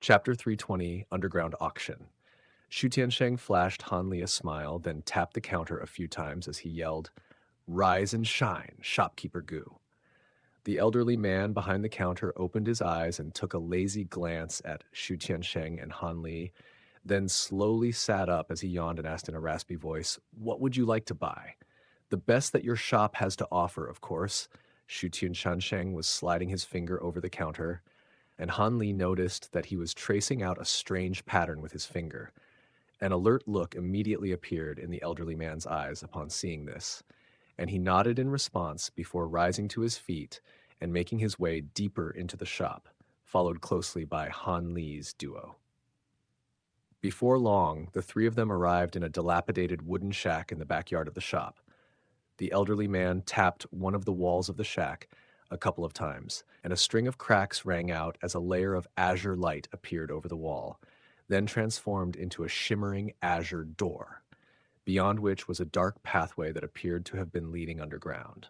Chapter 320, Underground Auction. Shu Tiansheng flashed Han Li a smile, then tapped the counter a few times as he yelled, "Rise and shine, shopkeeper Gu." The elderly man behind the counter opened his eyes and took a lazy glance at Shu Tiansheng and Han Li, then slowly sat up as he yawned and asked in a raspy voice, "What would you like to buy?" "The best that your shop has to offer, of course." Shu Tiansheng was sliding his finger over the counter, and Han Li noticed that he was tracing out a strange pattern with his finger. An alert look immediately appeared in the elderly man's eyes upon seeing this, and he nodded in response before rising to his feet and making his way deeper into the shop, followed closely by Han Li's duo. Before long, the three of them arrived in a dilapidated wooden shack in the backyard of the shop. The elderly man tapped one of the walls of the shack a couple of times, and a string of cracks rang out as a layer of azure light appeared over the wall, then transformed into a shimmering azure door, beyond which was a dark pathway that appeared to have been leading underground.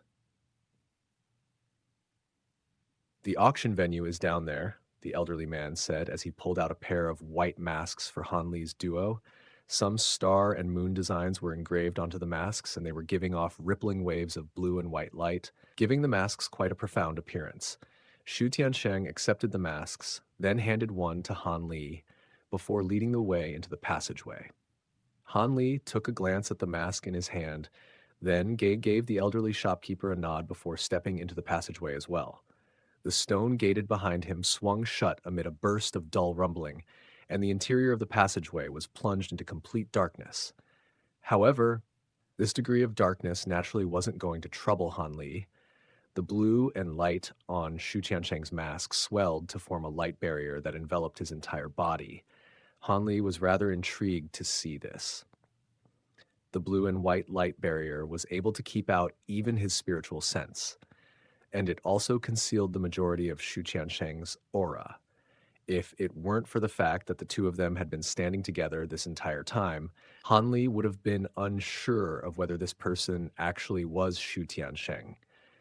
"The auction venue is down there," the elderly man said as he pulled out a pair of white masks for Han Li's duo. Some star and moon designs were engraved onto the masks, and they were giving off rippling waves of blue and white light, giving the masks quite a profound appearance. Shu Tiansheng accepted the masks, then handed one to Han Li, before leading the way into the passageway. Han Li took a glance at the mask in his hand, then gave the elderly shopkeeper a nod before stepping into the passageway as well. The stone gated behind him swung shut amid a burst of dull rumbling, and the interior of the passageway was plunged into complete darkness. However, this degree of darkness naturally wasn't going to trouble Han Li. The blue and light on Shu Tiansheng's mask swelled to form a light barrier that enveloped his entire body. Han Li was rather intrigued to see this. The blue and white light barrier was able to keep out even his spiritual sense, and it also concealed the majority of Shu Tiansheng's aura. If it weren't for the fact that the two of them had been standing together this entire time, Han Li would have been unsure of whether this person actually was Shu Tiansheng.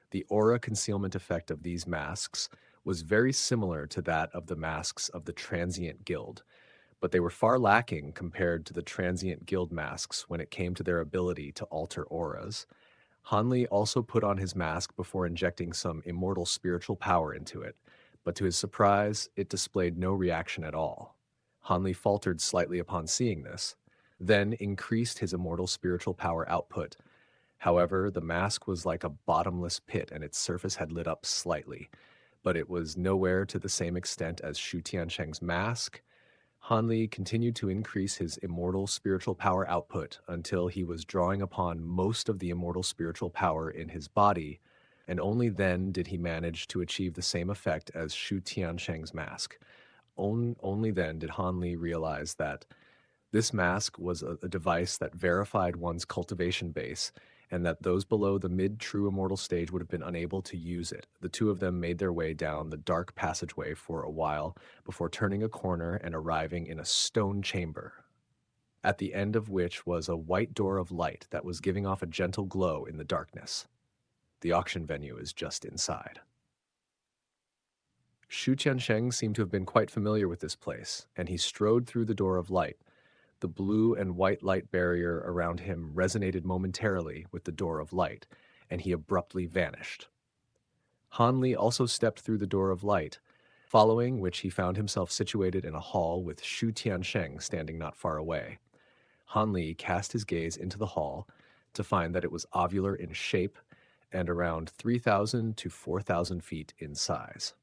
The aura concealment effect of these masks was very similar to that of the masks of the Transient Guild, but they were far lacking compared to the Transient Guild masks when it came to their ability to alter auras. Han Li also put on his mask before injecting some immortal spiritual power into it, but to his surprise, it displayed no reaction at all. Han Li faltered slightly upon seeing this, then increased his immortal spiritual power output. However, the mask was like a bottomless pit and its surface had lit up slightly, but it was nowhere to the same extent as Shu Tiansheng's mask. Han Li continued to increase his immortal spiritual power output until he was drawing upon most of the immortal spiritual power in his body, and only then did he manage to achieve the same effect as Shu Tiansheng's mask. Only then did Han Li realize that this mask was a device that verified one's cultivation base, and that those below the mid-true immortal stage would have been unable to use it. The two of them made their way down the dark passageway for a while before turning a corner and arriving in a stone chamber, at the end of which was a white door of light that was giving off a gentle glow in the darkness. The auction venue is just inside. Shu Tiansheng seemed to have been quite familiar with this place, and he strode through the door of light. The blue and white light barrier around him resonated momentarily with the door of light, and he abruptly vanished. Han Li also stepped through the door of light, following which he found himself situated in a hall with Shu Tiansheng standing not far away. Han Li cast his gaze into the hall to find that it was ovular in shape and around 3,000 to 4,000 feet in size.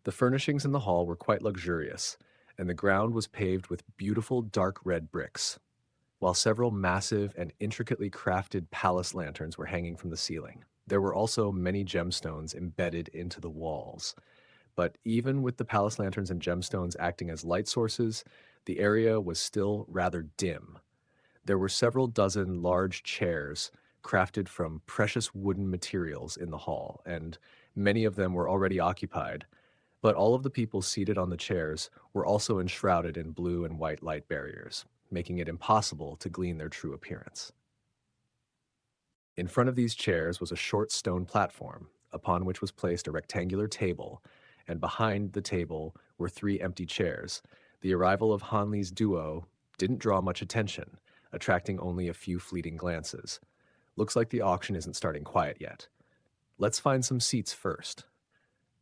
The furnishings in the hall were quite luxurious, and the ground was paved with beautiful dark red bricks, while several massive and intricately crafted palace lanterns were hanging from the ceiling. There were also many gemstones embedded into the walls. But even with the palace lanterns and gemstones acting as light sources, the area was still rather dim. There were several dozen large chairs crafted from precious wooden materials in the hall, and many of them were already occupied, but all of the people seated on the chairs were also enshrouded in blue and white light barriers, making it impossible to glean their true appearance. In front of these chairs was a short stone platform, upon which was placed a rectangular table, and behind the table were 3 empty chairs. The arrival of Hanli's duo didn't draw much attention, attracting only a few fleeting glances. Looks like the auction isn't starting quiet yet. Let's find some seats first,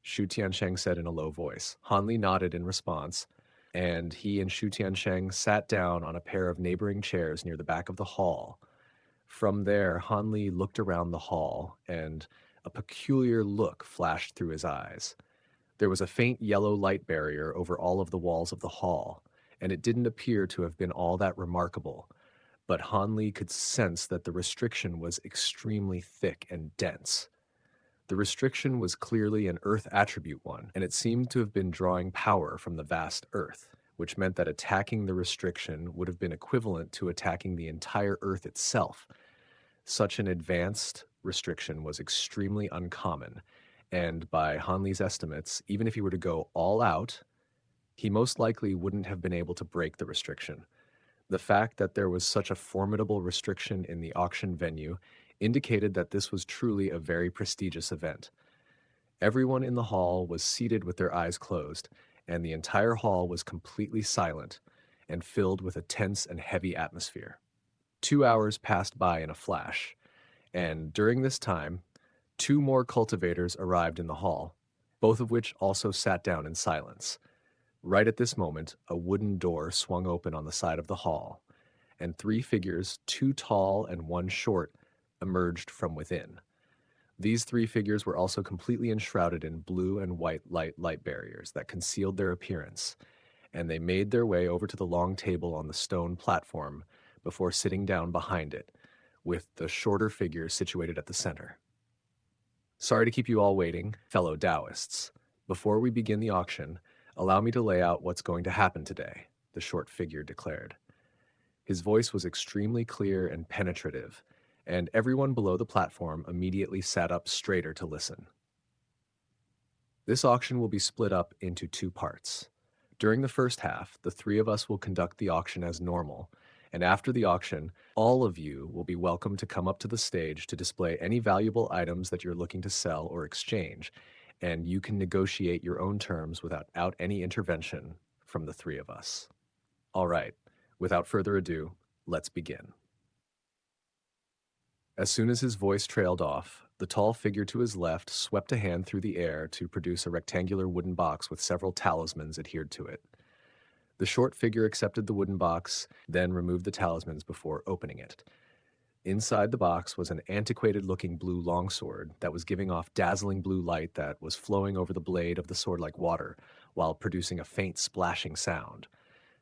Shu Tiansheng said in a low voice. Hanli nodded in response, and he and Shu Tiansheng sat down on a pair of neighboring chairs near the back of the hall. From there, Hanli looked around the hall, and a peculiar look flashed through his eyes. There was a faint yellow light barrier over all of the walls of the hall, and it didn't appear to have been all that remarkable, but Hanli could sense that the restriction was extremely thick and dense. The restriction was clearly an Earth attribute one, and it seemed to have been drawing power from the vast Earth, which meant that attacking the restriction would have been equivalent to attacking the entire Earth itself. Such an advanced restriction was extremely uncommon, and by Hanli's estimates, even if he were to go all out, he most likely wouldn't have been able to break the restriction. The fact that there was such a formidable restriction in the auction venue indicated that this was truly a very prestigious event. Everyone in the hall was seated with their eyes closed, and the entire hall was completely silent and filled with a tense and heavy atmosphere. 2 hours passed by in a flash, and during this time, 2 more cultivators arrived in the hall, both of which also sat down in silence. Right at this moment, a wooden door swung open on the side of the hall, and 3 figures, 2 tall and 1 short, emerged from within. These 3 figures were also completely enshrouded in blue and white light barriers that concealed their appearance, and they made their way over to the long table on the stone platform before sitting down behind it, with the shorter figure situated at the center. Sorry to keep you all waiting, fellow Taoists. Before we begin the auction, allow me to lay out what's going to happen today, the short figure declared. His voice was extremely clear and penetrative, and everyone below the platform immediately sat up straighter to listen. This auction will be split up into 2 parts. During the first half, the 3 of us will conduct the auction as normal, and after the auction, all of you will be welcome to come up to the stage to display any valuable items that you're looking to sell or exchange, and you can negotiate your own terms without any intervention from the 3 of us. All right, without further ado, let's begin. As soon as his voice trailed off, the tall figure to his left swept a hand through the air to produce a rectangular wooden box with several talismans adhered to it. The short figure accepted the wooden box, then removed the talismans before opening it. Inside the box was an antiquated-looking blue longsword that was giving off dazzling blue light that was flowing over the blade of the sword like water, while producing a faint splashing sound.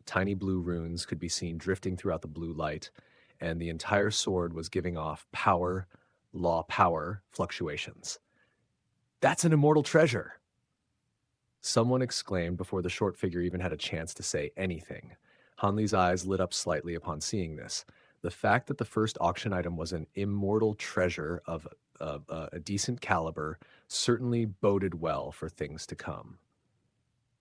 Tiny blue runes could be seen drifting throughout the blue light, and the entire sword was giving off law power fluctuations. "That's an immortal treasure!" Someone exclaimed before the short figure even had a chance to say anything. Hanli's eyes lit up slightly upon seeing this. The fact that the first auction item was an immortal treasure of a decent caliber certainly boded well for things to come.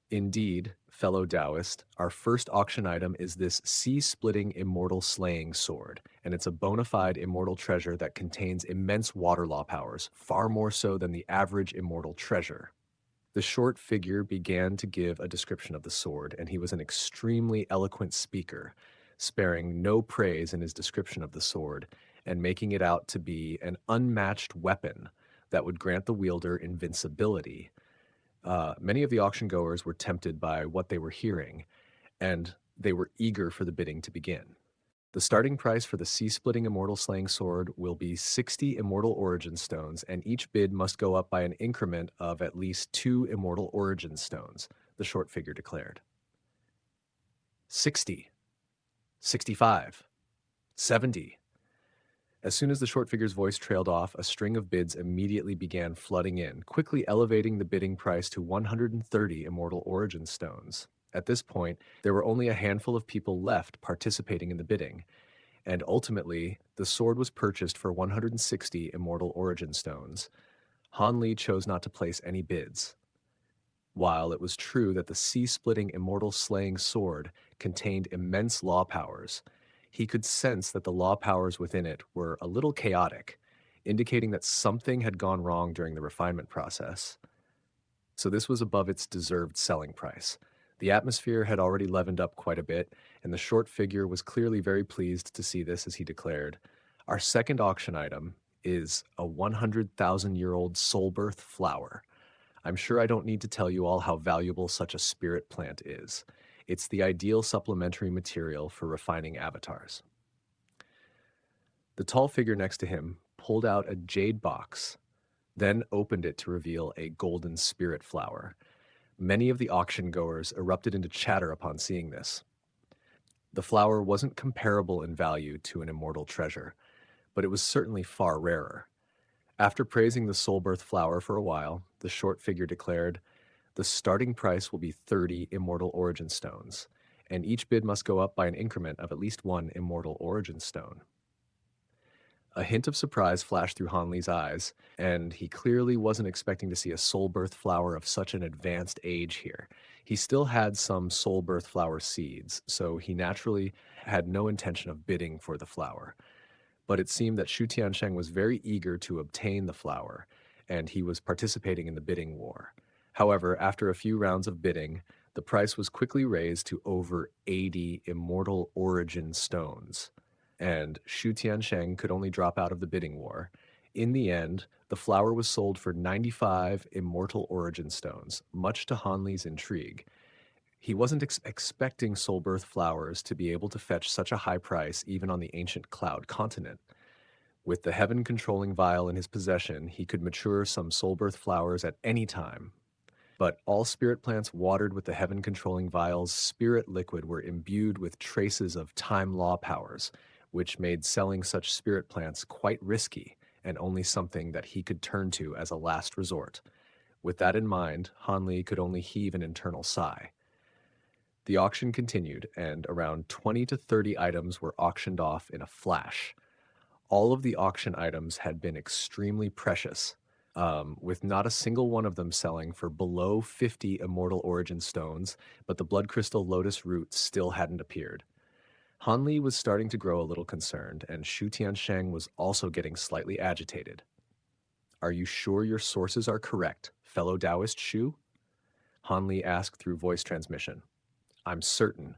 Indeed, fellow Taoist, our first auction item is this sea-splitting immortal slaying sword, and it's a bona fide immortal treasure that contains immense water law powers, far more so than the average immortal treasure. The short figure began to give a description of the sword, and he was an extremely eloquent speaker, sparing no praise in his description of the sword, and making it out to be an unmatched weapon that would grant the wielder invincibility. Many of the auction goers were tempted by what they were hearing, and they were eager for the bidding to begin. The starting price for the sea-splitting immortal slaying sword will be 60 immortal origin stones, and each bid must go up by an increment of at least 2 immortal origin stones, the short figure declared. 60, 65, 70. As soon as the short figure's voice trailed off, a string of bids immediately began flooding in, quickly elevating the bidding price to 130 immortal origin stones. At this point, there were only a handful of people left participating in the bidding, and ultimately, the sword was purchased for 160 immortal origin stones. Hanli chose not to place any bids. While it was true that the sea-splitting immortal slaying sword contained immense law powers, he could sense that the law powers within it were a little chaotic, indicating that something had gone wrong during the refinement process. so this was above its deserved selling price. The atmosphere had already leavened up quite a bit, and the short figure was clearly very pleased to see this as he declared, "Our second auction item is a 100,000-year-old soul birth flower. I'm sure I don't need to tell you all how valuable such a spirit plant is. It's the ideal supplementary material for refining avatars." The tall figure next to him pulled out a jade box, then opened it to reveal a golden spirit flower. Many of the auction goers erupted into chatter upon seeing this. The flower wasn't comparable in value to an immortal treasure, but it was certainly far rarer. After praising the soul birth flower for a while, the short figure declared, "The starting price will be 30 immortal origin stones, and each bid must go up by an increment of at least one immortal origin stone." A hint of surprise flashed through Hanli's eyes, and he clearly wasn't expecting to see a soul birth flower of such an advanced age here. He still had some soul birth flower seeds, so he naturally had no intention of bidding for the flower. But it seemed that Shu Tiansheng was very eager to obtain the flower, and he was participating in the bidding war. However, after a few rounds of bidding, the price was quickly raised to over 80 immortal origin stones, and Shu Tiansheng could only drop out of the bidding war. In the end, the flower was sold for 95 immortal origin stones, much to Hanli's intrigue. He wasn't expecting soul birth flowers to be able to fetch such a high price even on the ancient cloud continent. With the heaven controlling vial in his possession, he could mature some soul birth flowers at any time. But all spirit plants watered with the heaven controlling vial's spirit liquid were imbued with traces of time law powers, which made selling such spirit plants quite risky and only something that he could turn to as a last resort. With that in mind, Hanli could only heave an internal sigh. The auction continued, and around 20 to 30 items were auctioned off in a flash. All of the auction items had been extremely precious, with not a single one of them selling for below 50 immortal origin stones, but the blood crystal lotus root still hadn't appeared. Hanli was starting to grow a little concerned, and Shu Tiansheng was also getting slightly agitated. "Are you sure your sources are correct, fellow Taoist Shu?" Hanli asked through voice transmission. "I'm certain.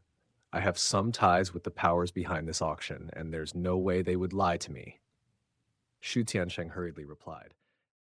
I have some ties with the powers behind this auction, and there's no way they would lie to me." Shu Tiansheng hurriedly replied.